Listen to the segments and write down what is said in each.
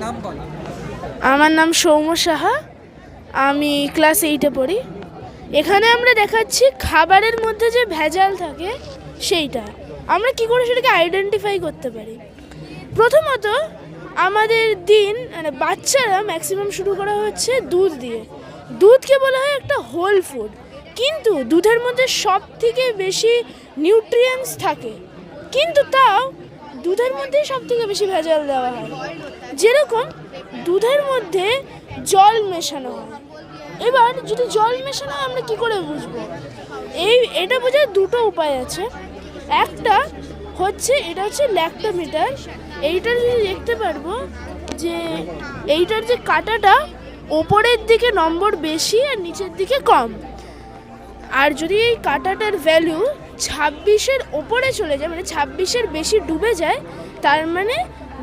নাম বল। আমার নাম সৌম্য সাহা, আমি ক্লাস 8-এ পড়ি। এখানে আমরা দেখাচ্ছি খাবারের মধ্যে যে ভেজাল থাকে সেইটা আমরা কি করে সেটাকে আইডেন্টিফাই করতে পারি। প্রথমত আমাদের দিন মানে বাচ্চারা ম্যাক্সিমাম শুরু করা হচ্ছে দুধ দিয়ে। দুধকে বলা হয় একটা হোল ফুড, কিন্তু দুধের মধ্যে সব থেকে বেশি নিউট্রিয়েন্টস থাকে, কিন্তু তাও দুধের মধ্যেই সব থেকে বেশি ভেজাল দেওয়া হয়। যেরকম দুধের মধ্যে জল মেশানো হয়। এবার যদি জল মেশানো হয় আমরা কি করে বুঝবো? এটা বোঝার দুটো উপায় আছে। একটা হচ্ছে এটা হচ্ছে ল্যাক্টোমিটার। এইটার যদি দেখতে পারবো যে এইটার যে কাঁটাটা ওপরের দিকে নম্বর বেশি আর নিচের দিকে কম, আর যদি এই কাঁটাটার ভ্যালু 26-এর ওপরে চলে যায়, মানে 26-এর বেশি ডুবে যায়, তার মানে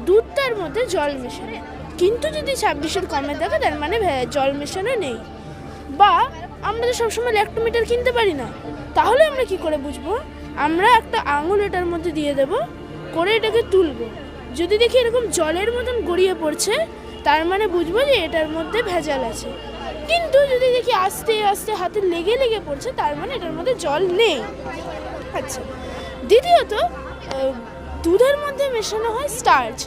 দুধটার মধ্যে জল মেশানো। কিন্তু যদি 26-এর কমে থাকে তার মানে জল মেশানো নেই। বা আমরা তো সবসময় ল্যাক্টোমিটার কিনতে পারি না, তাহলে আমরা কি করে বুঝবো? আমরা একটা আঙুল এটার মধ্যে দিয়ে দেব, করে এটাকে তুলবো। যদি দেখি এরকম জলের মতন গড়িয়ে পড়ছে, তার মানে বুঝবো যে এটার মধ্যে ভেজাল আছে। কিন্তু যদি দেখি আস্তে আস্তে হাতে লেগে লেগে পড়ছে, তার মানে এটার মধ্যে জল নেই। আচ্ছা, দ্বিতীয়ত দুধের মধ্যে মেশানো হয় স্টার্চ।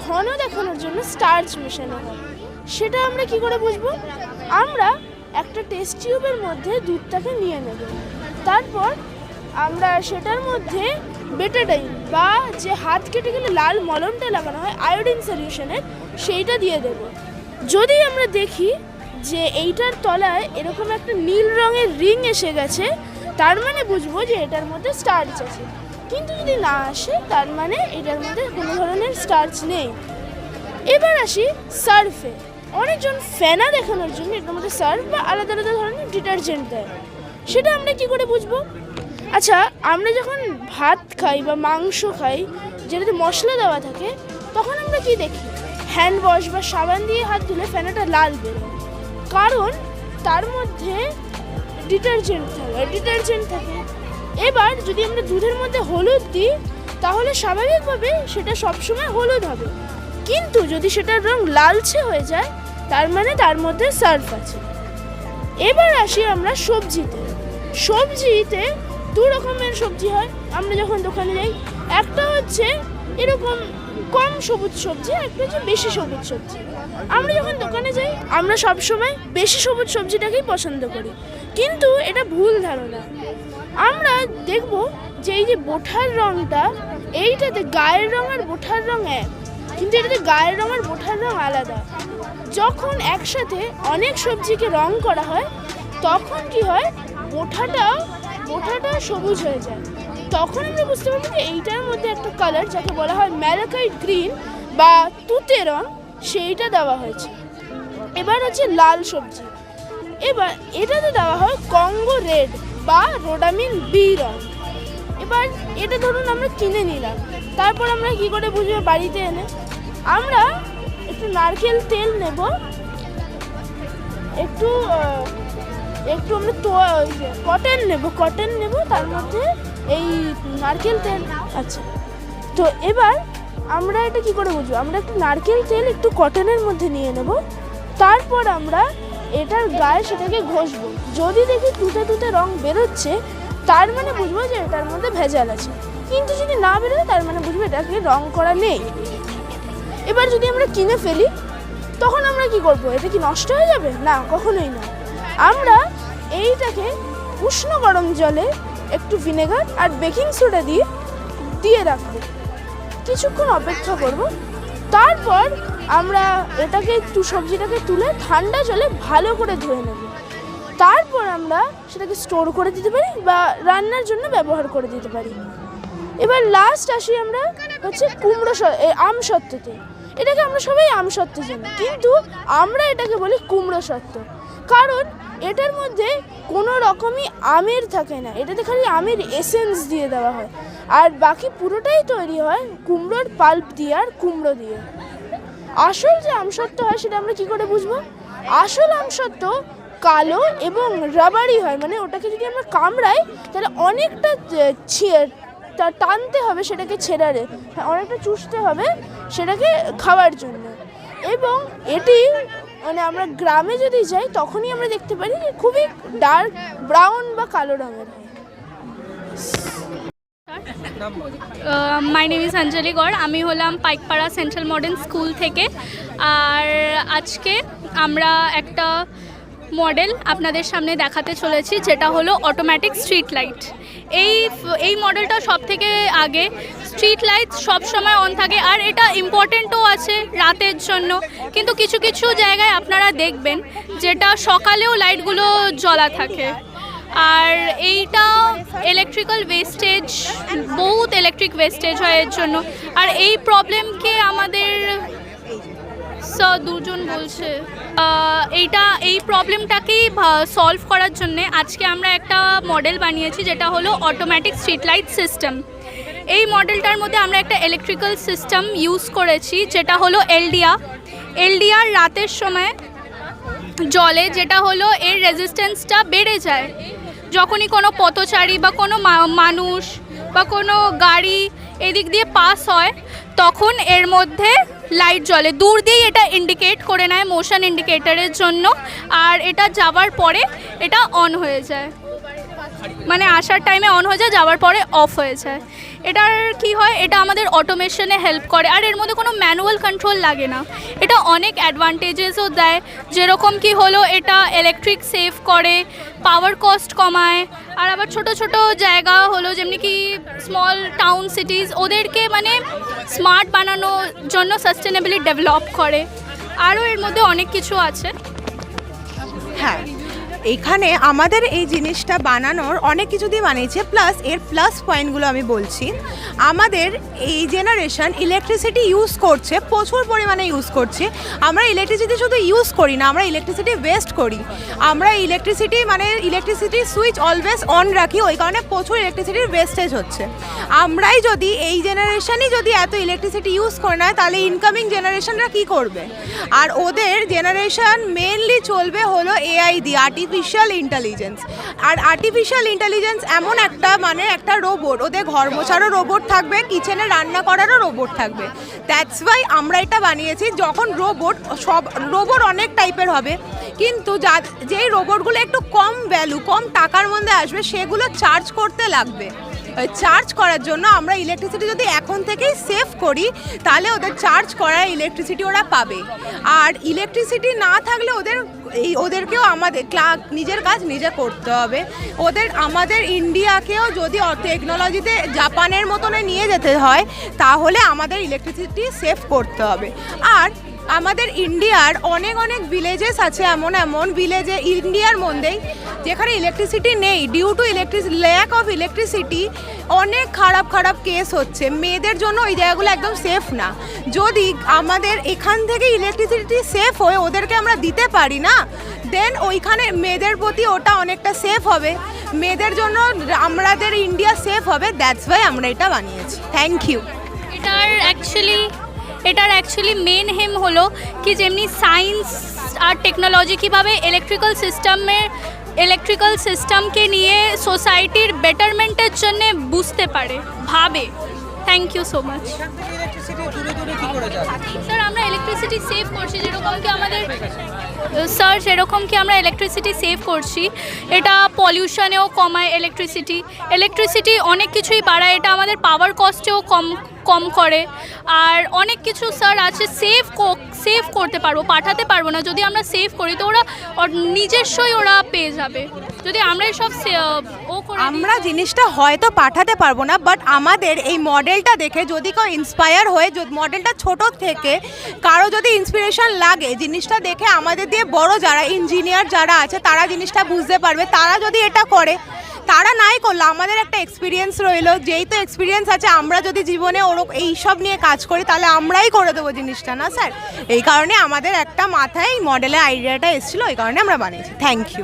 ঘন দেখানোর জন্য স্টার্চ মেশানো হয়। সেটা আমরা কি করে বুঝবো? আমরা একটা টেস্ট টিউবের মধ্যে দুধটাকে নিয়ে নেব, তারপর আমরা সেটার মধ্যে বেটাডাইন বা যে হাত কেটে গেলে লাল মলমটা লাগানো হয় আয়োডিন সলিউশনের, সেইটা দিয়ে দেব। যদি আমরা দেখি যে এইটার তলায় এরকম একটা নীল রঙের রিং এসে গেছে, তার মানে বুঝবো যে এটার মধ্যে স্টার্চ আছে। কিন্তু যদি না আসে, তার মানে এটার মধ্যে কোনো ধরনের স্টার্চ নেই। এবার আসি সার্ফে। অনেকজন ফেনা দেখানোর জন্য এটার মধ্যে সার্ফ বা আলাদা আলাদা ধরনের ডিটারজেন্ট দেয়। সেটা আমরা কি করে বুঝবো? আচ্ছা, আমরা যখন ভাত খাই বা মাংস খাই যেটাতে মশলা দেওয়া থাকে, তখন আমরা কি দেখি? হ্যান্ড ওয়াশ বা সাবান দিয়ে হাত ধুলে ফেনাটা লাল বেরোয়, কারণ তার মধ্যে ডিটারজেন্ট থাকে। এবার যদি আমরা দুধের মধ্যে হলুদ দিই, তাহলে স্বাভাবিকভাবে সেটা সবসময় হলুদ হবে, কিন্তু যদি সেটার রং লালচে হয়ে যায়, তার মানে তার মধ্যে সার্ফ আছে। এবার আসি আমরা সবজিতে দু রকমের সবজি হয় আমরা যখন দোকানে যাই। একটা হচ্ছে এরকম কম সবুজ সবজি, একটা হচ্ছে বেশি সবুজ সবজি। আমরা যখন দোকানে যাই আমরা সবসময় বেশি সবুজ সবজিটাকেই পছন্দ করি, কিন্তু এটা ভুল ধারণা। আমরা দেখব যে এই যে বোঁঠার রঙটা, এইটাতে গায়ের রঙ আর বোঁঠার রঙ এক, কিন্তু এটাতে গায়ের রঙ আর বোঁঠার রঙ আলাদা। যখন একসাথে অনেক সবজিকে রং করা হয়, তখন কি হয়? বোঁঠাটা সবুজ হয়ে যায়। তখন আমরা বুঝতে পারবো যে এইটার মধ্যে একটা কালার, যাকে বলা হয় ম্যালাকাইট গ্রিন বা তুতে রং, সেইটা দেওয়া হয়েছে। এবার হচ্ছে লাল সবজি। এবার এটাতে দেওয়া হয় কঙ্গো রেড বা রোডামিন বি রং। এবার এটা ধরুন আমরা কিনে নিলাম, তারপর আমরা কি করে বুঝবো? বাড়িতে এনে আমরা একটু নারকেল তেল নেব, একটু আমরা কটন নেব, তার মধ্যে এই নারকেল তেল। আচ্ছা, তো এবার আমরা এটা কি করে বুঝবো? আমরা একটু নারকেল তেল একটু কটনের মধ্যে নিয়ে নেব, তারপর আমরা এটার গায়ে সেটাকে ঘষবো। যদি দেখি তুতে রং বেরোচ্ছে, তার মানে বুঝবো যে এটার মধ্যে ভেজাল আছে। কিন্তু যদি না বেরোয়, তার মানে বুঝবো এটাকে রং করা নেই। এবার যদি আমরা কিনে ফেলি, তখন আমরা কি করব? এটা কি নষ্ট হয়ে যাবে? না, কখনোই না। আমরা এইটাকে উষ্ণ গরম জলে একটু ভিনেগার আর বেকিং সোডা দিয়ে রাখবো, কিছুক্ষণ অপেক্ষা করব। তারপর আমরা সবজিটাকে তুলে ঠান্ডা জলে ভালো করে ধুয়ে নেব। তারপর আমরা সেটাকে স্টোর করে দিতে পারি বা রান্নার জন্য ব্যবহার করে দিতে পারি। এবার লাস্ট আসি আমরা হচ্ছে আমসত্ত্বতে। এটাকে আমরা সবাই আমসত্ত্ব জানি, কিন্তু আমরা এটাকে বলি কুমড়ো সত্ত্ব, কারণ এটার মধ্যে কোনো রকমই আমের থাকে না। এটাতে খালি আমের এসেন্স দিয়ে দেওয়া হয়, আর বাকি পুরোটাই তৈরি হয় কুমড়োর পাল্প দিয়ে আর কুমড়ো দিয়ে। আসল যে আমসত্ত্ব হয় সেটা আমরা কি করে বুঝবো? আসল আমসত্ত্ব কালো এবং রাবারি হয়, মানে ওটাকে যদি আমরা কামড়াই তাহলে অনেকটা টানতে হবে সেটাকে ছেড়ারে, অনেকটা চুষতে হবে সেটাকে খাওয়ার জন্য। এবং এটি মানে আমরা গ্রামে যদি যাই তখনই আমরা দেখতে পারি যে খুবই ডার্ক ব্রাউন বা কালো রঙের হয়। মাই নেম ইজ অঞ্জলি গড়, আমি হলাম পাইকপাড়া সেন্ট্রাল মডার্ন স্কুল থেকে। আর আজকে আমরা একটা মডেল আপনাদের সামনে দেখাতে চলেছি, যেটা হলো অটোমেটিক স্ট্রিট লাইট। এই মডেলটা সব থেকে আগে স্ট্রিট লাইট সব সময় অন থাকে, আর এটা ইম্পর্টেন্টও আছে রাতের জন্য, কিন্তু কিছু কিছু জায়গায় আপনারা দেখবেন যেটা সকালেও লাইটগুলো জ্বলা থাকে। আর এইটা ইলেকট্রিক্যাল ওয়েস্টেজ, বহুত ইলেকট্রিক ওয়েস্টেজ হয় এর জন্য। আর এই প্রবলেমকে আমাদের দুজন বলছে এই প্রবলেমটাকেই সলভ করার জন্যে আজকে আমরা একটা মডেল বানিয়েছি, যেটা হলো অটোমেটিক স্ট্রিট লাইট সিস্টেম। এই মডেলটার মধ্যে আমরা একটা ইলেকট্রিক্যাল সিস্টেম ইউজ করেছি, যেটা হলো এলডিআর রাতের সময় জলে, যেটা হলো এর রেজিস্ট্যান্সটা বেড়ে যায়। যখনই কোনো পথচারী বা কোনো মানুষ বা কোনো গাড়ি এদিক দিয়ে পাস হয়, তখন এর মধ্যে লাইট জ্বলে। দূর দিয়েই এটা ইন্ডিকেট করে নেয় মোশন ইন্ডিকেটরের জন্য, আর এটা যাওয়ার পরে এটা অন হয়ে যায়, মানে আসার টাইমে অন হয়ে যায়, যাওয়ার পরে অফ হয়ে যায়। এটার কি হয়, এটা আমাদের অটোমেশনে হেল্প করে, আর এর মধ্যে কোনো ম্যানুয়াল কন্ট্রোল লাগে না। এটা অনেক অ্যাডভান্টেজেসও দেয়, যেরকম কি হলো এটা ইলেকট্রিক সেভ করে, পাওয়ার কস্ট কমায়। আর আবার ছোট ছোট জায়গা হলো যেমনি কি স্মল টাউন সিটিজ, ওদেরকে মানে স্মার্ট বানানোর জন্য সাস্টেনেবলি ডেভেলপ করে। আরও এর মধ্যে অনেক কিছু আছে। হ্যাঁ, এখানে আমাদের এই জিনিসটা বানানোর অনেক কিছু দিয়ে বানিয়েছে, প্লাস এর প্লাস পয়েন্টগুলো আমি বলছি। আমাদের এই জেনারেশন ইলেকট্রিসিটি ইউজ করছে, প্রচুর পরিমাণে ইউজ করছে। আমরা ইলেকট্রিসিটি শুধু ইউজ করি না, আমরা ইলেকট্রিসিটি ওয়েস্ট করি। আমরা ইলেকট্রিসিটি সুইচ অলওয়েজ অন রাখি, ওই কারণে প্রচুর ইলেকট্রিসিটির ওয়েস্টেজ হচ্ছে। আমরাই যদি এই জেনারেশনই যদি এত ইলেকট্রিসিটি ইউজ করে নেয়, তাহলে ইনকামিং জেনারেশনরা কী করবে? আর ওদের জেনারেশন মেনলি চলবে হলো এআই দিয়ে, আর্টিফিশিয়াল ইন্টেলিজেন্স। আর আর্টিফিশিয়াল ইন্টেলিজেন্স এমন একটা রোবট, ওদের ঘর মোছারও রোবট থাকবে, কিচেনে রান্না করারও রোবট থাকবে। দ্যাটস ওয়াই আমরা এটা বানিয়েছি। যখন রোবট অনেক টাইপের হবে, কিন্তু যেই রোবটগুলো একটু কম ভ্যালু, কম টাকার মধ্যে আসবে, সেগুলো চার্জ করতে লাগবে। চার্জ করার জন্য আমরা ইলেকট্রিসিটি যদি এখন থেকেই সেভ করি, তাহলে ওদের চার্জ করার ইলেকট্রিসিটি ওরা পাবে। আর ইলেকট্রিসিটি না থাকলে ওদেরকেও আমাদের নিজের কাজ নিজে করতে হবে। আমাদের ইন্ডিয়াকেও যদি টেকনোলজিতে জাপানের মতনে নিয়ে যেতে হয়, তাহলে আমাদের ইলেকট্রিসিটি সেভ করতে হবে। আর আমাদের ইন্ডিয়ার অনেক ভিলেজেস আছে, এমন ভিলেজে ইন্ডিয়ার মধ্যেই যেখানে ইলেকট্রিসিটি নেই। Due to lack of electricity অনেক খারাপ কেস হচ্ছে। মেয়েদের জন্য ওই জায়গাগুলো একদম সেফ না। যদি আমাদের এখান থেকে ইলেকট্রিসিটি সেফ হয়ে ওদেরকে আমরা দিতে পারি না, দেন ওইখানে মেয়েদের প্রতি ওটা অনেকটা সেফ হবে, মেয়েদের জন্য আমাদের ইন্ডিয়া সেফ হবে। দ্যাটস ওয়াই আমরা এটা বানিয়েছি। Thank you. এটার অ্যাকচুয়ালি মেন হেম হলো কি, যেমনি সায়েন্স আর টেকনোলজি কীভাবে ইলেকট্রিক্যাল সিস্টেমকে নিয়ে সোসাইটির বেটারমেন্টের জন্য বুঝতে পারে, ভাবে। Thank you so much. Sir, আমরা ইলেকট্রিসিটি সেভ করছি, যেরকম কি আমরা ইলেকট্রিসিটি সেভ করছি, এটা পলিউশনেও কমায়। ইলেকট্রিসিটি অনেক কিছুই বাড়ায়, এটা আমাদের পাওয়ার কস্টেও কম করে। আর অনেক কিছু স্যার আছে সেভ করতে পারবো, পাঠাতে পারবো না। যদি আমরা সেভ করি তো ওরা নিজস্বই ওরা পেয়ে যাবে। যদি আমরা সব আমরা জিনিসটা হয়তো পাঠাতে পারবো না, বাট আমাদের এই মডেলটা দেখে যদি কেউ ইন্সপায়ার হয়ে, মডেলটা ছোট থেকে কারো যদি ইন্সপিরেশন লাগে, জিনিসটা দেখে আমাদের দিয়ে বড় যারা ইঞ্জিনিয়ার যারা আছে তারা জিনিসটা বুঝতে পারবে। তারা যদি এটা করে, তারা নাই করলো, আমাদের একটা এক্সপিরিয়েন্স রইলো। যেই তো এক্সপিরিয়েন্স আছে, আমরা যদি জীবনে এইসব নিয়ে কাজ করি, তাহলে আমরাই করে দেবো জিনিসটা, না স্যার? এই কারণে আমাদের একটা মাথায় মডেলের আইডিয়াটা এসেছিলো, এই কারণে আমরা বানিয়েছি। Thank you.